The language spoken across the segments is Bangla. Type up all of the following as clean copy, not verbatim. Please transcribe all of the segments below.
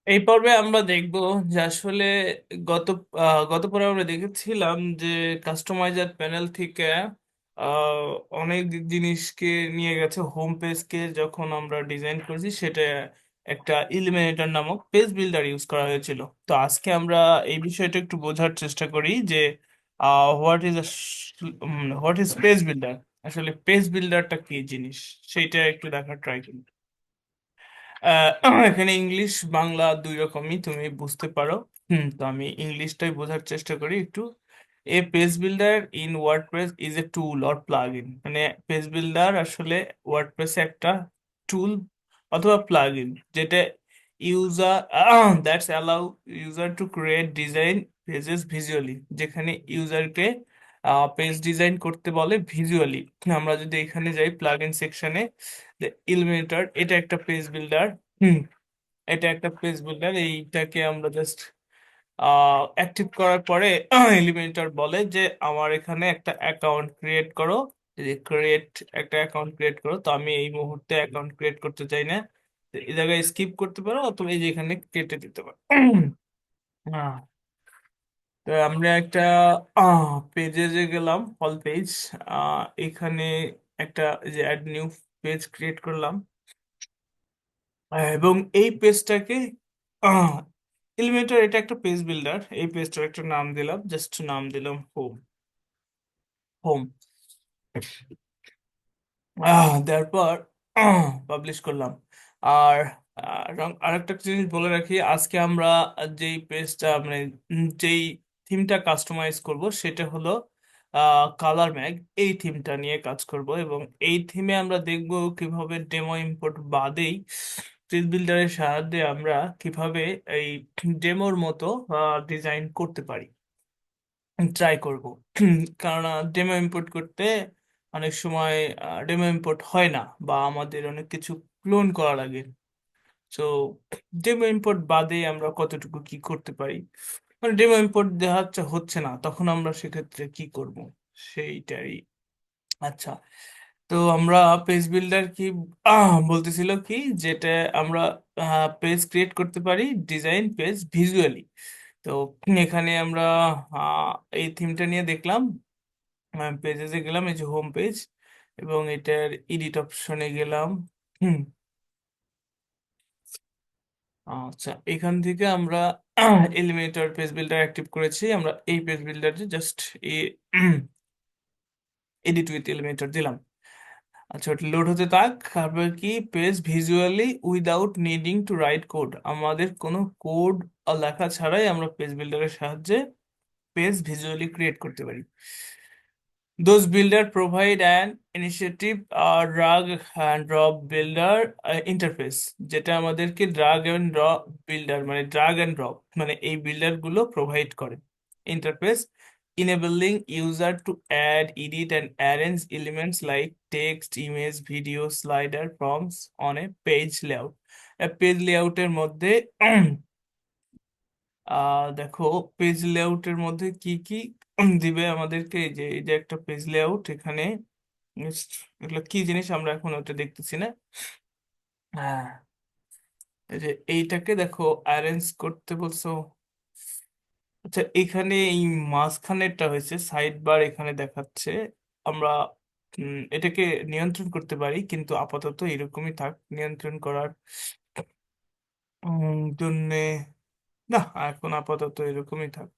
এই পর্বে আমরা দেখব যে আসলে গত গত পর্বে আমরা দেখেছিলাম যে কাস্টমাইজার প্যানেল থেকে আহ, অনেক জিনিসকে নিয়ে গেছে হোম পেজকে যখন আমরা ডিজাইন করেছি সেটা একটা ইলিমিনেটর নামক পেজ বিল্ডার ইউজ করা হয়েছিল। তো আজকে আমরা এই বিষয়টা একটু বোঝার চেষ্টা করি যে what is what is page builder, আসলে পেজ বিল্ডারটা কি জিনিস সেইটা একটু দেখার ট্রাই করি। আহ, এখানে ইংলিশ বাংলা দুই রকমই তুমি বুঝতে পারো। তো আমি ইংলিশটাই বোঝার চেষ্টা করি একটু। এ page builder in WordPress is a tool or plug in, মানে পেজ বিল্ডার আসলে ওয়ার্ডপ্রেসে একটা টুল অথবা প্লাগ ইন যেটা user that's allow user to create design pages visually, যেখানে ইউজারকে পেজ ডিজাইন করতে বলে ভিজুয়ালি। আমরা যদি এখানে যাই প্লাগ ইন সেকশনে, ইলমেন্টার এটা একটা পেজ বিল্ডার। হুম এটা একটা পেজ বিল্ডার, এইটাকে আমরা জাস্ট অ্যাক্টিভ করার পরে এলিমেন্টার বলে যে আমার এখানে একটা অ্যাকাউন্ট ক্রিয়েট করো, যে ক্রিয়েট একটা অ্যাকাউন্ট ক্রিয়েট করো। তো আমি এই মুহূর্তে অ্যাকাউন্ট ক্রিয়েট করতে চাই না, তো এই জায়গায় স্কিপ করতে পারো অথবা এই যে এখানে কেটে দিতে পারো। আহ, তো আমরা একটা পেজে যে গেলাম হল পেজ, এখানে একটা যে অ্যাড নিউ পেজ ক্রিয়েট করলাম। এবং এই পেজটাকে এলিমেন্টর এটা একটা পেজ বিল্ডার, এই পেজটার একটা নাম দিলাম, জাস্ট নাম দিলাম হোম। হোম দেওয়ার পর পাবলিশ করলাম। আর আরেকটা জিনিস বলে রাখি, আজকে আমরা যেই পেজটা মানে যেই থিমটা কাস্টমাইজ করব সেটা হলো কালার ম্যাগ। এই থিমটা নিয়ে কাজ করব এবং এই থিমে আমরা দেখব কিভাবে ডেমো ইম্পোর্ট বাদেই পেজ বিল্ডারের সাহায্যে আমরা কিভাবে এই ডেমোর মতো ডিজাইন করতে পারি, ট্রাই করব। কারণ ডেমো ইম্পোর্ট করতে অনেক সময় ডেমো ইম্পোর্ট হয় না বা আমাদের অনেক কিছু ক্লোন করা লাগে। তো ডেমো ইম্পোর্ট বাদে আমরা কতটুকু কি করতে পারি, মানে ডেমো ইম্পোর্ট দেখা যাচ্ছে হচ্ছে না, তখন আমরা সেক্ষেত্রে কি করব সেইটাই। আচ্ছা, তো আমরা পেজ বিল্ডার কি বলতেছিল কি, যেটা আমরা পেজ ক্রিয়েট করতে পারি ডিজাইন পেজ ভিজুয়ালি। তো এখানে আমরা এই থিমটা নিয়ে দেখলাম, পেজে গেলাম, এই যে হোম পেজ এবং এটার এডিট অপশনে গেলাম। হুম আচ্ছা, এখান থেকে আমরা এলিমেন্টর পেজ বিল্ডার অ্যাক্টিভ করেছি, আমরা এই পেজ বিল্ডারে জাস্ট এডিট উইথ এলিমেন্টর দিলাম। আচ্ছা, ওটা লোড হতে থাক। তারপর কি page visually without needing to write code, আমাদের কোনো কোড লেখা ছাড়াই আমরা পেজ বিল্ডারের সাহায্যে পেজ ভিজুয়ালি ক্রিয়েট করতে পারি। Those builder provide an initiative drag and drop builder interface, যেটা আমাদেরকে drag and drop builder মানে drag and drop মানে এই বিল্ডার গুলো প্রোভাইড করে interface, enabling user to add, edit and arrange elements like text, image, video, slider, prompts on a page layout। Page লেআউটের মধ্যে দেখো পেজ লেআউটের মধ্যে কি কি দিবে আমাদেরকে, এই যে একটা পেজ লেআউট এখানে। এগুলো কি জিনিস আমরা এখন ওটা দেখতেছি না। হ্যাঁ, এই যে এইটাকে দেখো অ্যারেঞ্জ করতে বলছো। আচ্ছা, এখানে এই মাঝখানেরটা হয়েছে সাইড বার এখানে দেখাচ্ছে। আমরা এটাকে নিয়ন্ত্রণ করতে পারি, কিন্তু আপাতত এরকমই থাক নিয়ন্ত্রণ করার জন্যে। না, এখন আপাতত এরকমই থাক।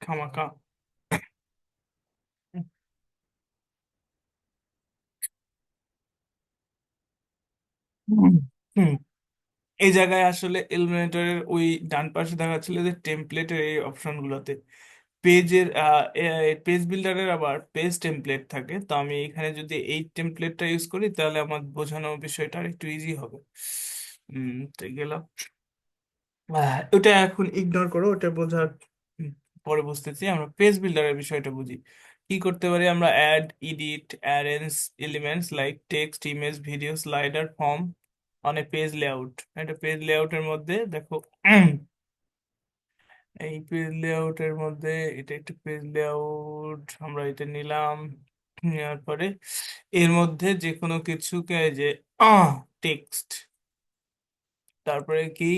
খামাখা। হুম হুম, এই জায়গায় আসলে এলিমিনেটরের ওই ডান পাশে দেখাচ্ছিল যে টেমপ্লেটের এই অপশনগুলোতে পেজের পেজ বিল্ডারের আবার পেজ টেমপ্লেট থাকে। তো আমি এখানে যদি এই টেমপ্লেটটা ইউজ করি তাহলে আমার বোঝানো বিষয়টা আর একটু ইজি হবে। তো গেলাম, ওটা এখন ইগনোর করো, ওটা বোঝার হুম, পরে বুঝতেছি। আমরা পেজ বিল্ডারের বিষয়টা বুঝি। কি করতে পারি আমরা, add, edit, arrange elements like text, image, video, slider, form on a page layout. একটা পেজ লেআউটের মধ্যে দেখো এই পেজ লেআউটের মধ্যে এটা একটা পেজ লেআউট, আমরা এটা নিলাম। নেওয়ার পরে এর মধ্যে যে কোনো কিছুকে এই যে আহ টেক্সট, তারপরে কি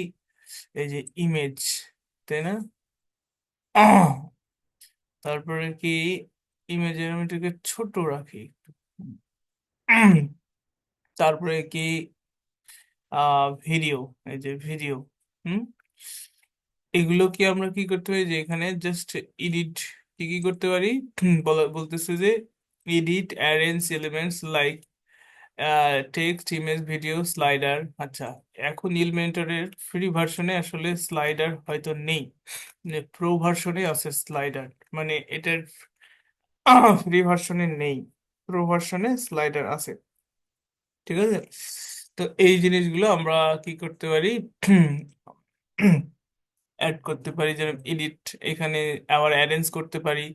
এই যে ইমেজ, তাই না? আহ তারপরে কি ইমেজের আমি এটাকে ছোট রাখি একটু। উম, তারপরে কি ভিডিও, এই যে ভিডিও। হুম এগুলো কি আমরা কি করতে পারি যে এখানে জাস্ট এডিট, কি কি করতে পারি বলতেছে যে edit arrange elements like text image video slider. আচ্ছা, এখন ইলমেন্টরের ফ্রি ভার্সনে আসলে স্লাইডার হয়তো নেই, প্রো ভার্সনে আছে স্লাইডার, মানে এটার ফ্রি ভার্সনে নেই, প্রো ভার্সনে স্লাইডার আছে। ঠিক আছে, তো এই জিনিসগুলো আমরা কি করতে পারি, অ্যাড করতে পারি, যেমন এডিট, এখানে আবার অ্যারেঞ্জ করতে পারি।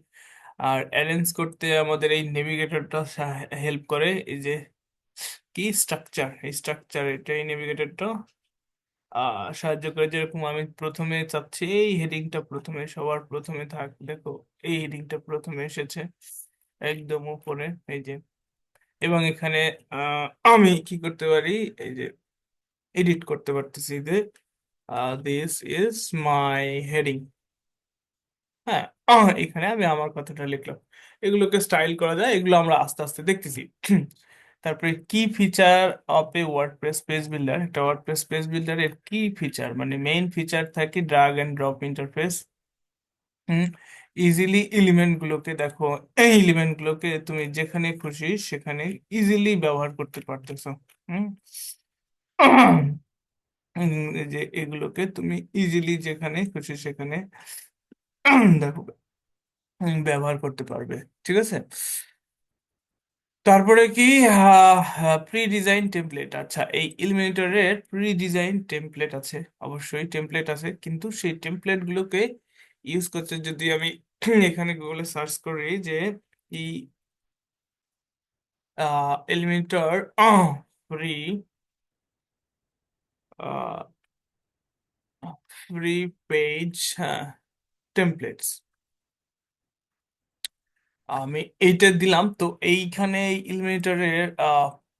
আর অ্যারেঞ্জ করতে আমাদের এই নেভিগেটরটা হেল্প করে, এই যে কি স্ট্রাকচার, এই স্ট্রাকচার, এটা এই নেভিগেটরটা সাহায্য করে। যেরকম আমি প্রথমে চাচ্ছি এই হেডিংটা প্রথমে, সবার প্রথমে থাক, দেখো এই হেডিংটা প্রথমে এসেছে একদম উপরে, এই যে। এবং এখানে আমি কি করতে পারি, এই যে এডিট করতে পারতেছি যে দিস ইজ মাই হেডিং। হ্যাঁ, এখানে আমি আমার কথাটা লিখলাম। এগুলোকে স্টাইল করা যায়, এগুলো আমরা আস্তে আস্তে দেখতেছি। তারপরে কি feature of a WordPress page builder, একটা ওয়ার্ডপ্রেস পেজ বিল্ডারের কি ফিচার, মানে মেইন ফিচার থাকে drag and drop interface. Hmm easily element গুলোকে দেখো, এই এলিমেন্ট গুলোকে তুমি যেখানে খুশি সেখানে ইজিলি ব্যবহার করতে পারতেছো। হুম এই যে এগুলোকে তুমি ইজিলি যেখানে খুশি সেখানে দেখো ব্যবহার করতে পারবে। ঠিক আছে, তারপরে কি প্রি ডিজাইন টেমপ্লেট। আচ্ছা, এই ইলিমিনেটরের প্রি ডিজাইন টেমপ্লেট আছে, অবশ্যই টেমপ্লেট আছে, কিন্তু সেই টেমপ্লেট গুলোকে ইউজ করতে যদি আমি এখানে গুগলে সার্চ করি যে এই eliminator free free page templates, আমি এইটা দিলাম, তো এইখানে ইলিমিনেটরের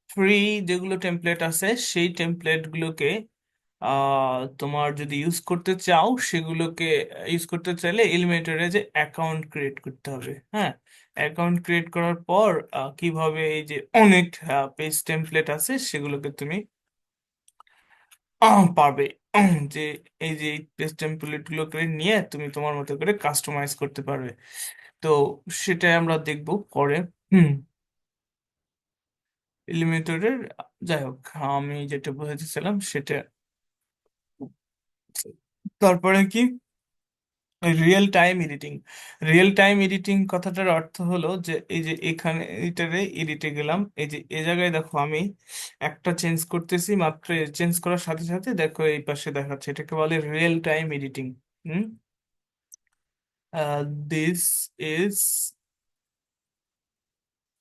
ফ্রি যেগুলো টেমপ্লেট আছে সেই টেমপ্লেট গুলোকে তোমার যদি ইউজ করতে চাও, সেগুলোকে ইউজ করতে চাইলে এলিমেন্টরে যে অ্যাকাউন্ট ক্রিয়েট করতে হবে। হ্যাঁ, অ্যাকাউন্ট ক্রিয়েট করার পর কিভাবে এই যে অনেক পেজ টেমপ্লেট আছে সেগুলোকে তুমি পারবে, যে এই যে পেজ টেমপ্লেট গুলোকে নিয়ে তুমি তোমার মতো করে কাস্টমাইজ করতে পারবে। তো সেটাই আমরা দেখবো পরে। হুম এলিমেন্টরের, যাই হোক, আমি যেটা বোঝাতেছিলাম সেটা। তারপরে কি real time editing. Real time editing কথাটার অর্থ হলো যে এই যে এখানে এটারে এডিটে গেলাম, এই যে এই জায়গায় দেখো আমি একটা চেঞ্জ করতেছি, মাত্র চেঞ্জ করার সাথে সাথে দেখো এই পাশে দেখাচ্ছে, এটাকে বলে real time editing. Hmm this is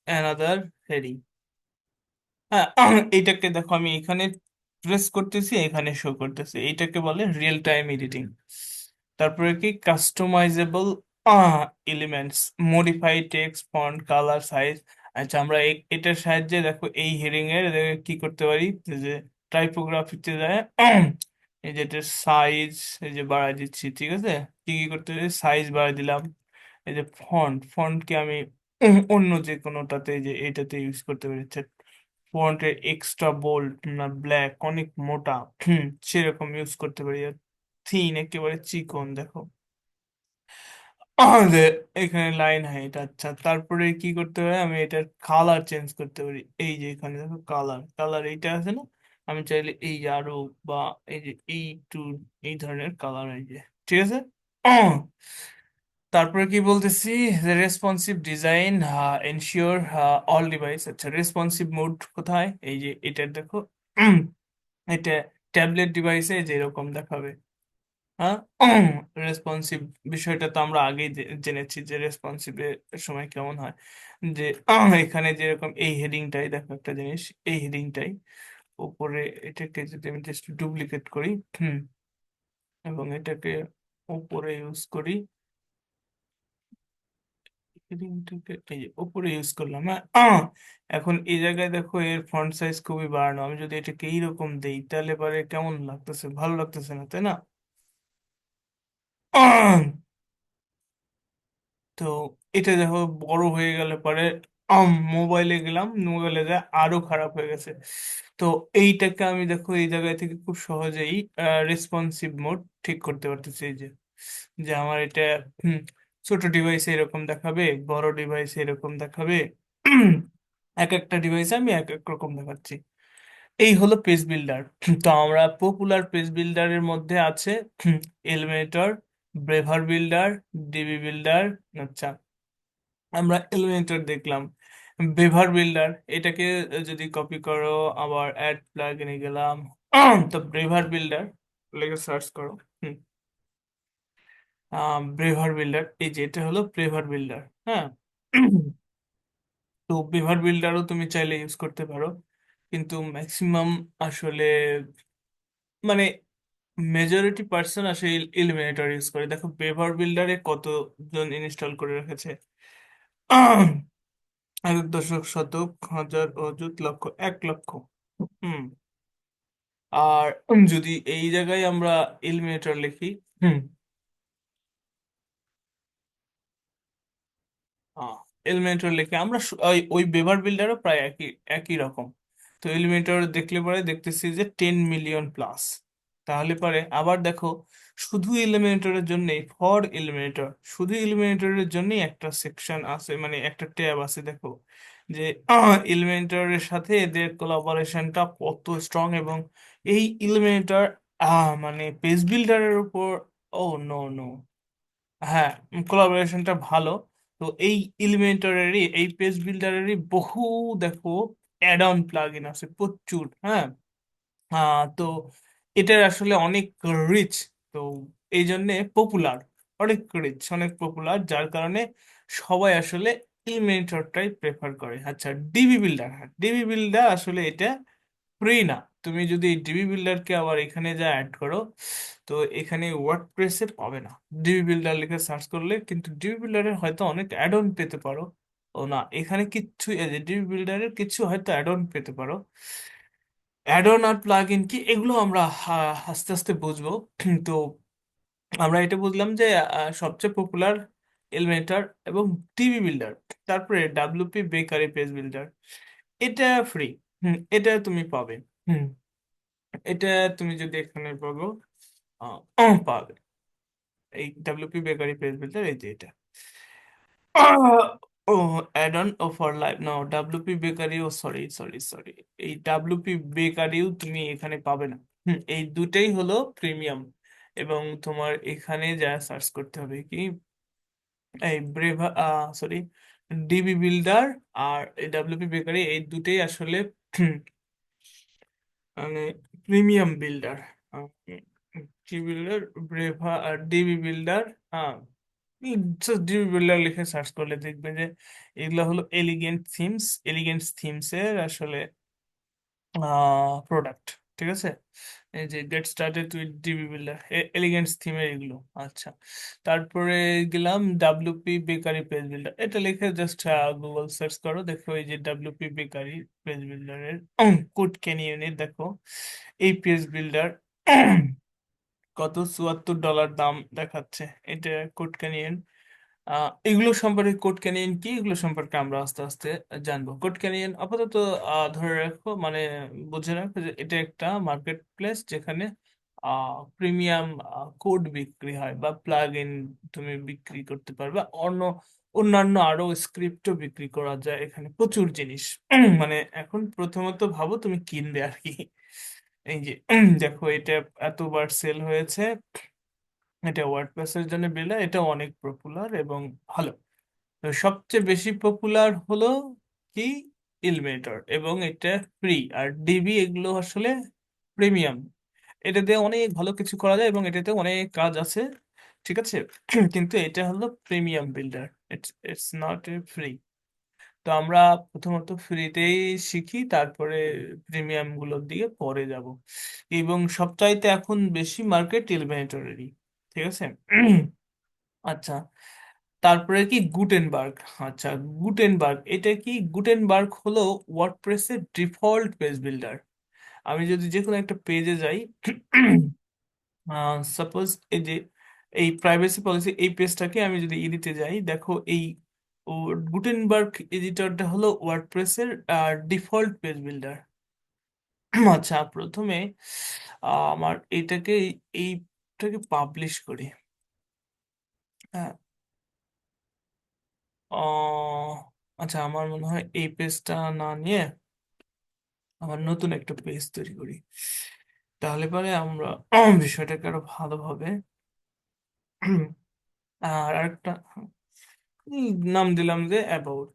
another heading. হ্যাঁ, এইটাকে দেখো আমি এখানে প্রেস করতেছি, এখানে শো করতেছি, এইটাকে বলে রিয়েল টাইম এডিটিং। তারপরে কি customisable elements, modify text font colour size. আচ্ছা, আমরা এটার সাহায্যে দেখো এই হেডিং এর কি করতে পারি, এই যে টাইপোগ্রাফিতে যায়, এই যে এটার সাইজ এই যে বাড়ায় দিচ্ছি। ঠিক আছে, কি কি করতে পারি, সাইজ বাড়ায় দিলাম। এই যে ফন্টকে আমি অন্য যে কোনোটাতে, এই যে এইটাতে ইউজ করতে পারি, ফন্টের এক্সট্রা বোল্ড না ব্ল্যাক অনেক মোটা, সেরকম ইউজ করতে পারি। থিন একেবারে চিকন, দেখো যে এখানে লাইন হাইট। আচ্ছা, তারপরে কি করতে পারি, আমি এটার কালার চেঞ্জ করতে পারি। এই যে এখানে দেখো কালার, কালার এইটা আছে না, আমি চাইলে এই যে আরো, বা এই যে এই টু, এই ধরনের কালার, এই যে। ঠিক আছে, তারপরে কি বলতেছি, responsive design ensure all device. আচ্ছা, রেসপন্সিভ মোড কোথায়, এই যে এটা দেখো, এটা ট্যাবলেট ডিভাইসে যেরকম দেখাবে। হ্যাঁ, রেসপন্সিভ বিষয়টা তো আমরা আগেই জেনেছি যে রেসপন্সিভ এর সময় কেমন হয়, যে এখানে যেরকম এই হেডিংটাই দেখো, একটা জিনিস, এই হেডিংটাই উপরে, এটাকে যদি আমি জাস্ট ডুপ্লিকেট করি, হুম এবং এটাকে উপরে ইউজ করি, এলিমেন্টরকে এই যে উপরে ইউজ করলাম, হ্যাঁ। এখন এই জায়গায় দেখো এর ফন্ট সাইজ খুবই বাড়ানো, আমি যদি এটাকে এইরকম দেই তাহলে পরে কেমন লাগতেছে? ভালো লাগতেছে না, তাই না? তো এটা দেখো বড় হয়ে গেলে পরে মোবাইলে গেলাম, মোবাইলে যা আরো খারাপ হয়ে গেছে। তো এইটাকে আমি দেখো এই জায়গায় থেকে খুব সহজেই রেসপন্সিভ মোড ঠিক করতে পারতেছি। এই যে যে আমার এটা হুম, ছোট ডিভাইস এরকম দেখাবে, বড় ডিভাইস এরকম দেখাবে। এক একটা ডিভাইসে আমি এক এক রকম দেখাচ্ছি। এই হলো পেজ বিল্ডার। তো আমরা পপুলার পেজ বিল্ডারের মধ্যে আছে এলিমেটর, ব্রেভার বিল্ডার, ডিবি বিল্ডার। আচ্ছা, আমরা এলিমেন্টর দেখলাম। বেভার বিল্ডার এটাকে যদি কপি করো, আবার অ্যাড প্লাগইনে গেলাম, তো ব্রেভার বিল্ডার লিখে সার্চ করো। হুম, ব্রেভার বিল্ডার, এই যে এটা হলো ব্রেভার বিল্ডার, হ্যাঁ। তো বেভার বিল্ডারও তুমি চাইলে ইউজ করতে পারো, কিন্তু ম্যাক্সিমাম আসলে মানে মেজরিটি পার্সন আসলে ইলিমিনেটর ইউজ করে। দেখো বেভার বিল্ডারে কতজন ইনস্টল করে রেখেছে। এক দশক, শতক, হাজার, অযুত, লক্ষ, 1 লক্ষ। হুম। আর যদি এই জায়গায় আমরা এলিমিনেটর লিখি, হুম, এলিমিনেটর লিখে আমরা ওই ওই বেভার বিল্ডারও প্রায় একই একই রকম। তো এলিমিনেটর দেখলে পরে দেখতেছি যে 10 মিলিয়ন প্লাস। তাহলে পরে আবার দেখো, শুধু এলিমিনেটরের জন্যই, ফর এলিমিনেটর, শুধু এলিমিনেটরের জন্যই একটা সেকশন আছে, মানে একটা ট্যাব আছে। দেখো যে এলিমিনেটরের সাথে এদের কোলাবোরেশনটা কত স্ট্রং, এবং এই এলিমিনেটর মানে পেজ বিল্ডারের উপর, ও নো নো, হ্যাঁ, কোলাবোরেশনটা ভালো। তো এই এলিমেন্টরেরই, এই পেজ বিল্ডারেরই বহু দেখো অ্যাড অন প্লাগ ইন আছে প্রচুর, হ্যাঁ। তো এটার আসলে অনেক রিচ। তো এই জন্যে পপুলার, অনেক রিচ, অনেক পপুলার, যার কারণে সবাই আসলে এলিমেন্টরটাই প্রেফার করে। আচ্ছা, ডিবি বিল্ডার, হ্যাঁ, ডিবি বিল্ডার আসলে এটা ফ্রি না। তুমি যদি ডিবি বিল্ডারকে আবার এখানে যা অ্যাড করো, তো এখানে ওয়ার্ডপ্রেসে পাবে না। ডিবি বিল্ডার লিখে সার্চ করলে কিন্তু ডিবি বিল্ডারের হয়তো অনেক অ্যাড অন পেতে পারো। ও না, এখানে কিচ্ছু, ডিবি বিল্ডারের কিছু হয়তো অ্যাড অন পেতে পারো। অ্যাড অন আর প্লাগ ইন কি, এগুলো আমরা আস্তে আস্তে বুঝবো। তো আমরা এটা বুঝলাম যে সবচেয়ে পপুলার এলিমেন্টার এবং ডিবি বিল্ডার। তারপরে ডাব্লিউপি বেকারি পেজ বিল্ডার, এটা ফ্রি। এটা তুমি পাবে। হুম, এটা তুমি যদি এখানে পাবো, পাবে। এই ডাব্লিউপি বেকারি পেজ বিল্ডার, এই যে এটা। আহ, ও, add on offer live now WP Bakery, ও সরি সরি সরি, এই ডাব্লিউপি বেকারিও তুমি এখানে পাবে না। এই দুটাই হলো প্রিমিয়াম। এবং তোমার এখানে যা সার্চ করতে হবে কি, এই ব্রেভা, সরি, ডিবি বিল্ডার আর এই ডাব্লিউপি বেকারি, এই দুটেই আসলে মানে প্রিমিয়াম বিল্ডার। টি বিল্ডার, ব্রেভা আর ডিবি বিল্ডার। হ্যাঁ, ডিবি বিল্ডার লিখে সার্চ করলে দেখবে যে এগুলো হলো এলিগেন্ট থিমস, এলিগেন্ট থিমস এর আসলে প্রোডাক্ট। ঠিক আছে, এই যে get started with DB builder, Elegants থিমের এগুলো। আচ্ছা, তারপরে গেলাম ডাব্লিউপি বেকারি পেজ বিল্ডার, এটা লিখে জাস্ট গুগল সার্চ করো, দেখো এই যে ডাব্লিউপি বেকারি পেজ বিল্ডারের কোড ক্যানিয়নের দেখো এই পেজ বিল্ডার কত, $74 দাম দেখাচ্ছে। এটা কোড ক্যানিয়ন। এগুলো সম্পর্কে, কোড ক্যানিয়ন কি, এগুলো সম্পর্কে আমরা আস্তে আস্তে জানবো। কোড ক্যানিয়ন আপাতত ধরে রাখো, মানে বুঝে রাখো যে এটা একটা মার্কেট প্লেস যেখানে প্রিমিয়াম কোড বিক্রি হয়, বা প্লাগ ইন তুমি বিক্রি করতে পারবে। অন্যান্য আরো স্ক্রিপ্টও বিক্রি করা যায় এখানে, প্রচুর জিনিস। মানে এখন প্রথমত ভাবো তুমি কিনবে আর কি। এই যে দেখো এটা এতবার সেল হয়েছে, এটা ওয়ার্ডপ্রেসের জন্য বিল্ডার, এটা অনেক পপুলার এবং ভালো। তো সবচেয়ে বেশি পপুলার হলো কি, ইলমেটর, এবং এটা ফ্রি। আর ডিবি এগুলো আসলে প্রিমিয়াম। এটা দিয়ে অনেক ভালো কিছু করা যায় এবং এটাতে অনেক কাজ আছে, ঠিক আছে। কিন্তু এটা হলো premium builder, it's it's not a free. তো আমরা প্রথমত ফ্রিতেই শিখি, তারপরে প্রিমিয়াম গুলোর দিকে পরে যাব। এবং সবচাইতে এখন বেশি মার্কেট ইলমেটরেরই, ঠিক আছে। আচ্ছা, তারপরে কি গুটেনবার্গ। আচ্ছা, গুটেনবার্গ এটা কি? গুটেনবার্গ হলো ওয়ার্ডপ্রেসের ডিফল্ট পেজ বিল্ডার। আমি যদি যে কোনো একটা পেজে যাই, সাপোজ এই যে এই প্রাইভেসি পলিসি এই পেজটাকে আমি যদি এডিটে যাই, দেখো এই গুটেনবার্গ এডিটরটা হলো ওয়ার্ডপ্রেসের ডিফল্ট পেজ বিল্ডার। আচ্ছা, প্রথমে আমার এইটাকে পাবলিশ করি। হ্যাঁ। আচ্ছা, আমার মনে হয় এই পেজটা না নিয়ে আমার নতুন একটা পেজ তৈরি করি। তাহলে পরে আমরা বিষয়টাকে আরো ভালোভাবে আর আরেকটা নাম দিলাম যে অ্যাবাউট,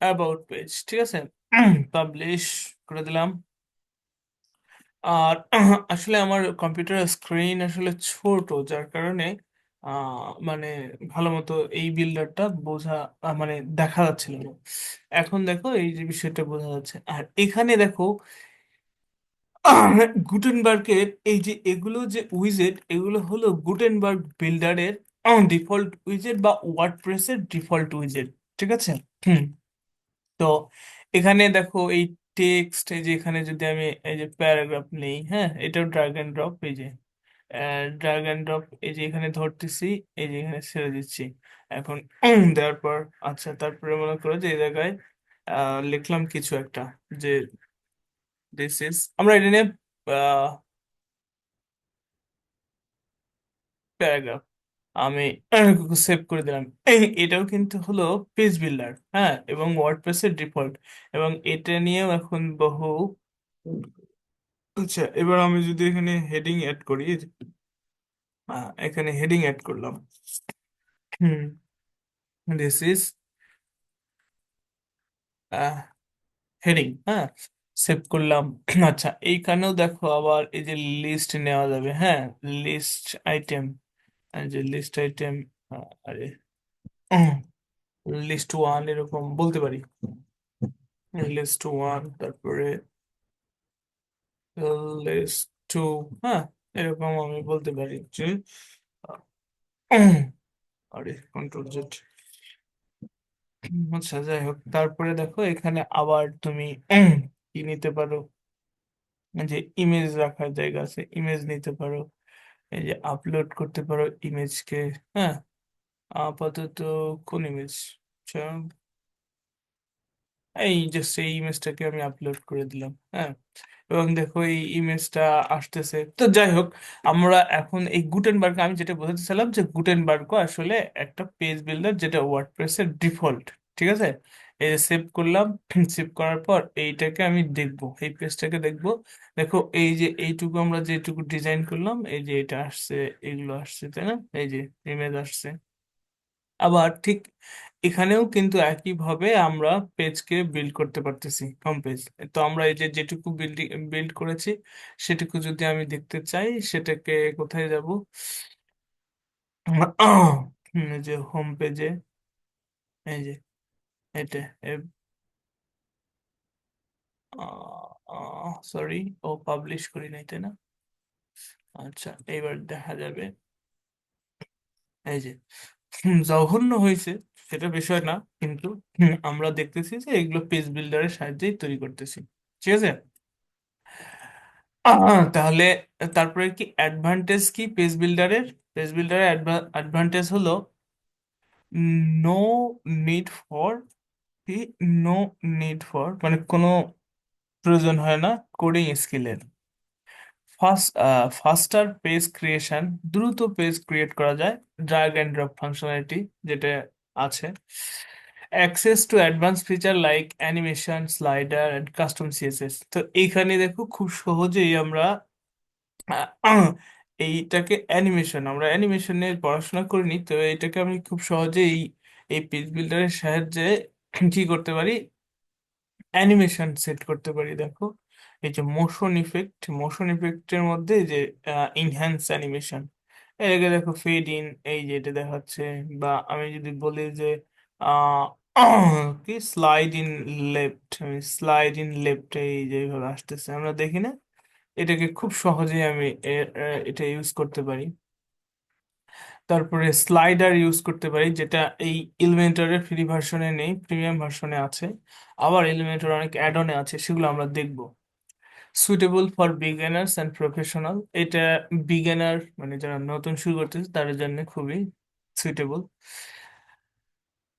অ্যাবাউট পেজ, ঠিক আছে। পাবলিশ করে দিলাম। আর আসলে আমার কম্পিউটারের স্ক্রিন আসলে ছোট, যার কারণে মানে ভালো মতো এই বিল্ডারটা বোঝা মানে দেখা যাচ্ছিল না। এখন দেখো এই যে বিষয়টা বোঝা যাচ্ছে। আর এখানে দেখো গুটেনবার্গের এই যে এগুলো যে উইজেট, এগুলো হলো গুটেনবার্গ বিল্ডারের ডিফল্ট উইজেট বা ওয়ার্ডপ্রেসের ডিফল্ট উইজেট, ঠিক আছে। হুম। তো এখানে দেখো এই টেক্সট, এই যে এখানে যদি আমি এই যে প্যারাগ্রাফ নেই, হ্যাঁ, এটাও ড্র্যাগ এন্ড ড্রপ, এই যে ড্র্যাগ এন্ড ড্রপ, এই যে এখানে ধরতেছি, এই যে এখানে ছেড়ে দিচ্ছি। এখন দেওয়ার পর আচ্ছা, তারপরে মনে করো যে এই জায়গায় লিখলাম কিছু একটা, যে দিস ইজ, আমরা এটা নিয়ে প্যারাগ্রাফ, আমি সেভ করে দিলাম। এটাও কিন্তু হলো পেজ বিল্ডার, হ্যাঁ, এবং ওয়ার্ডপ্রেসের ডিফল্ট, এবং এটা নিয়েও এখন বহু। আচ্ছা, এবার আমি যদি এখানে হেডিং অ্যাড করি, এখানে হেডিং অ্যাড করলাম। হুম, দিস ইজ হেডিং, হ্যাঁ, সেভ করলাম। আচ্ছা, এইখানেও দেখো আবার এই যে লিস্ট নেওয়া যাবে, হ্যাঁ, লিস্ট আইটেম, যে লিস্ট আইটেম, আরে লিস্ট ওয়ান এরকম বলতে পারি, লিস্ট ওয়ান, তারপরে লিস্ট টু, হ্যাঁ, এরকম আমি বলতে পারি যে আরে কন্ট্রোল জেড। আচ্ছা, যাই হোক, তারপরে দেখো এখানে আবার তুমি কি নিতে পারো, যে ইমেজ রাখার জায়গা আছে, ইমেজ নিতে পারো, এই যে আপলোড করতে পারো ইমেজকে, হ্যাঁ। আপাতত কোন ইমেজ? এই জাস্ট এই ইমেজটাকে আমি আপলোড করে দিলাম, হ্যাঁ। এবং দেখো এই ইমেজটা আসতেছে। তো যাই হোক, আমরা এখন এই গুটেনবার্গ, আমি যেটা বোঝাতে চাইলাম যে গুটেনবার্গ আসলে একটা পেজ বিল্ডার যেটা ওয়ার্ডপ্রেসের ডিফল্ট, ঠিক আছে। এই যে সেভ করলাম, সেভ করার পর এইটাকে আমি দেখবো, এই পেজটাকে দেখবো। দেখো এই যে এইটুকু আমরা যেটুকু ডিজাইন করলাম, এই যে এটা আসছে, এগুলো আসছে, তাই না, এই যে ইমেজ আসছে। আবার ঠিক এখানেও কিন্তু একইভাবে আমরা পেজকে বিল্ড করতে পারতেছি, হোম পেজ। তো আমরা এই যে যেটুকু বিল্ড করেছি, সেটুকু যদি আমি দেখতে চাই, সেটাকে কোথায় যাব? এই যে হোম পেজে, এই যে এটা, সরি, ও পাবলিশ করি নাই, তাই না? আচ্ছা, এইবার দেখা যাবে, এই যে জঘন্য হয়েছে সেটা বিষয় না, কিন্তু আমরা দেখতেছি যে এগুলো পেজ বিল্ডারের সাহায্যেই তৈরি করতেছি, ঠিক আছে। তাহলে তারপরে কি অ্যাডভান্টেজ কি পেজ বিল্ডারের? পেজ বিল্ডারের অ্যাডভান্টেজ হলো নো নিড ফর, কি, নো নিড ফর মানে কোনো প্রয়োজন হয় না কোডিং স্কিলের। ফাস্টার পেজ ক্রিয়েশন, দ্রুত পেজ ক্রিয়েট করা যায়, ড্র্যাগ এন্ড ড্রপ ফাংশনালিটি যেটা আছে, access to advance feature like animation, slider and custom CSS. তো এইখানে দেখো খুব সহজেই আমরা আহ, এইটাকে অ্যানিমেশন, আমরা অ্যানিমেশনের পড়াশোনা করিনি, তো এটাকে আমি খুব সহজেই এই পেজ বিল্ডারের সাহায্যে কি করতে পারি, অ্যানিমেশন সেট করতে পারি। দেখো এই যে মোশন ইফেক্ট, মোশন ইফেক্টের মধ্যে এই যে ইনহ্যান্স অ্যানিমেশন, এটাকে দেখো ফেড ইন, এই যে এটা দেখাচ্ছে। বা আমি যদি বলি যে আহ, কি স্লাইড ইন লেফট, আমি স্লাইড ইন লেফট, এই যে এইভাবে আসতেছে, আমরা দেখি না, এটাকে খুব সহজেই আমি এটা ইউজ করতে পারি। তারপরে স্লাইডার ইউজ করতে পারি, যেটা এই এলিমেন্টরের ফ্রি ভার্সনে নেই, প্রিমিয়াম ভার্সনে আছে। আবার এলিমেন্টর অনেক অ্যাড অনে আছে, সেগুলো আমরা দেখব। Suitable for beginners and professional, এটা বিগিনার মানে যারা নতুন শুরু করতেছে তাদের জন্য খুবই সুইটেবল।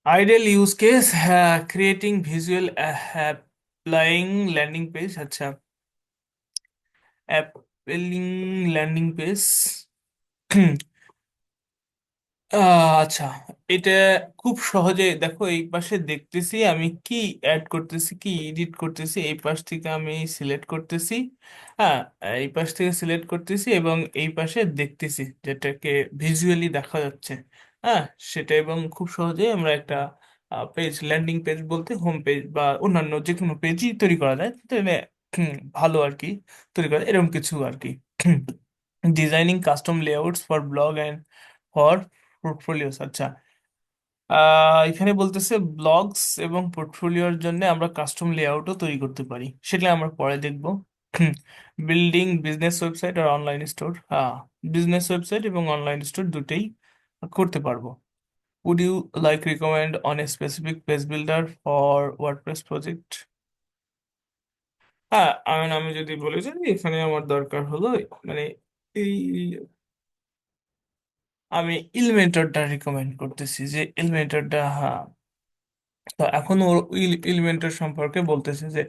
আইডিয়াল ইউজ কেস, হ্যাঁ, creating visual applying landing page, আচ্ছা, অ্যাপেলিং ল্যান্ডিং পেজ। আচ্ছা, এটা খুব সহজে দেখো, এই পাশে দেখতেছি আমি কি অ্যাড করতেছি, কি এডিট করতেছি, এই পাশ থেকে আমি সিলেক্ট করতেছি। হ্যাঁ, এই পাশ থেকে সিলেক্ট করতেছি এবং এই পাশে দেখতেছি যেটাকে ভিজুয়ালি দেখা যাচ্ছে। হ্যাঁ, সেটা, এবং খুব সহজেই আমরা একটা পেজ, ল্যান্ডিং পেজ বলতে হোম পেজ বা অন্যান্য যে কোনো পেজই তৈরি করা যায়, তাহলে ভালো আর কি তৈরি করা, এরকম কিছু আর কি। Designing custom layouts for blog and for portfolios, আচ্ছা। এখানে বলতেছে ব্লগস এবং পোর্টফোলিওর জন্য আমরা কাস্টম লেআউটও তৈরি করতে পারি, সেটা আমরা পরে দেখব। বিল্ডিং বিজনেস ওয়েবসাইট আর অনলাইন স্টোর, হ্যাঁ, বিজনেস ওয়েবসাইট এবং অনলাইন স্টোর দুটেই করতে পারবো। Would you like recommend on a specific page builder for WordPress project? হ্যাঁ, আমি যদি বলি যে এখানে আমার দরকার হলো, মানে এই, আমি ইলিমেন্টরটা রিকমেন্ড করতেছি, যে ইলিমেন্টরটা, হ্যাঁ। তো এখন ওর এলিমেন্টার সম্পর্কে বলতেছে যে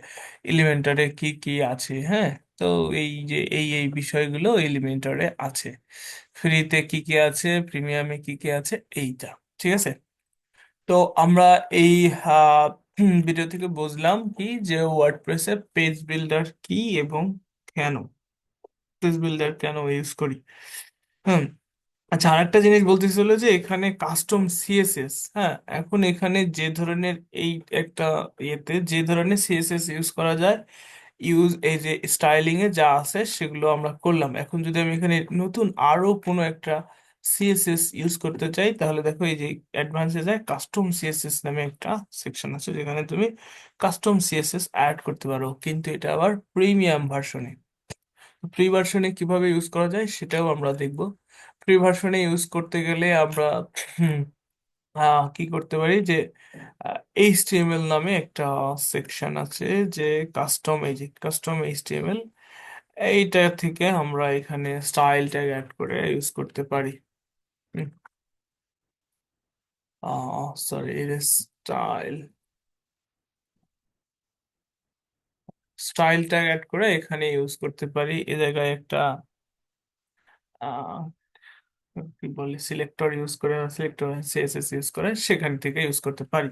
এলিমেন্টারে কি কি আছে, হ্যাঁ। তো এই যে এই বিষয়গুলো এলিমেন্টারে আছে, ফ্রিতে কি কি আছে, প্রিমিয়ামে কি কি আছে, এইটা, ঠিক আছে। তো আমরা এই ভিডিও থেকে বুঝলাম কি, যে ওয়ার্ডপ্রেসে পেজ বিল্ডার কি এবং কেন, পেজ বিল্ডার কেন ইউজ করি। হুম। আচ্ছা, আরেকটা জিনিস বলতেছিল যে এখানে কাস্টম সিএসএস, হ্যাঁ, এখন এখানে যে ধরনের এই একটা ইয়েতে যে ধরনের সিএসএস ইউজ করা যায়, এই যে স্টাইলিং এ যা আছে সেগুলো আমরা করলাম। এখন যদি আমি এখানে নতুন আরো কোনো একটা সিএসএস ইউজ করতে চাই, তাহলে দেখো এই যে অ্যাডভান্সে যায়, কাস্টম সিএসএস নামে একটা সেকশন আছে, যেখানে তুমি কাস্টম সিএসএস অ্যাড করতে পারো, কিন্তু এটা আবার প্রিমিয়াম ভার্সনে। প্রি ভার্সনে কিভাবে ইউজ করা যায় সেটাও আমরা দেখব। প্রি ভার্সনে ইউজ করতে গেলে আমরা হুম, কি করতে পারি, যে এইচটিএমএল নামে একটা সেকশন আছে, যে কাস্টম, এই যে কাস্টম এইচটিএমএল, এইটা থেকে আমরা এখানে স্টাইল ট্যাগ অ্যাড করে ইউজ করতে পারি। Sorry, style, style tag add করে এখানে ইউজ করতে পারি। এ জায়গায় একটা কি বলে, সিলেক্টর ইউজ করে, সিলেক্টর সিএসএস ইউজ করে, সেখান থেকে ইউজ করতে পারি।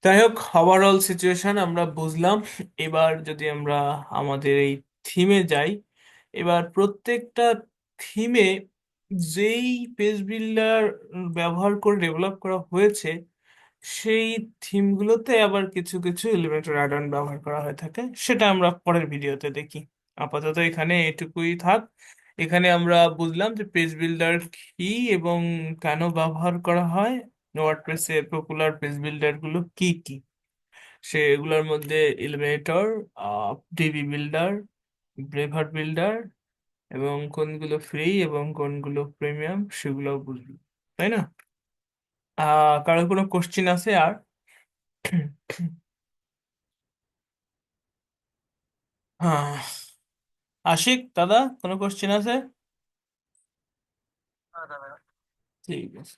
যাই হোক, ওভারঅল সিচুয়েশন আমরা বুঝলাম। এবার যদি আমরা আমাদের এই থিমে যাই, এবার প্রত্যেকটা থিমে যেই পেজ বিল্ডার ব্যবহার করে ডেভেলপ করা হয়েছে, সেই থিমগুলোতে আবার কিছু কিছু এলিমেন্টার অ্যাড অন ব্যবহার করা হয়ে থাকে, সেটা আমরা পরের ভিডিওতে দেখি। আপাতত এখানে এটুকুই থাক। এখানে আমরা বুঝলাম যে পেজ বিল্ডার কি এবং কেন ব্যবহার করা হয়, ওয়ার্ডপ্রেসে পপুলার পেজ বিল্ডার গুলো কি কি, সেগুলোর মধ্যে এলিমেটর, ডিবি বিল্ডার, ব্রেভার বিল্ডার, এবং কোনগুলো ফ্রি এবং কোনগুলো প্রিমিয়াম সেগুলো বুঝলো, তাই না? কারো কোনো কোশ্চিন আছে আর? হ্যাঁ, আশিক দাদা, কোনো কোশ্চিন আছে? ঠিক আছে।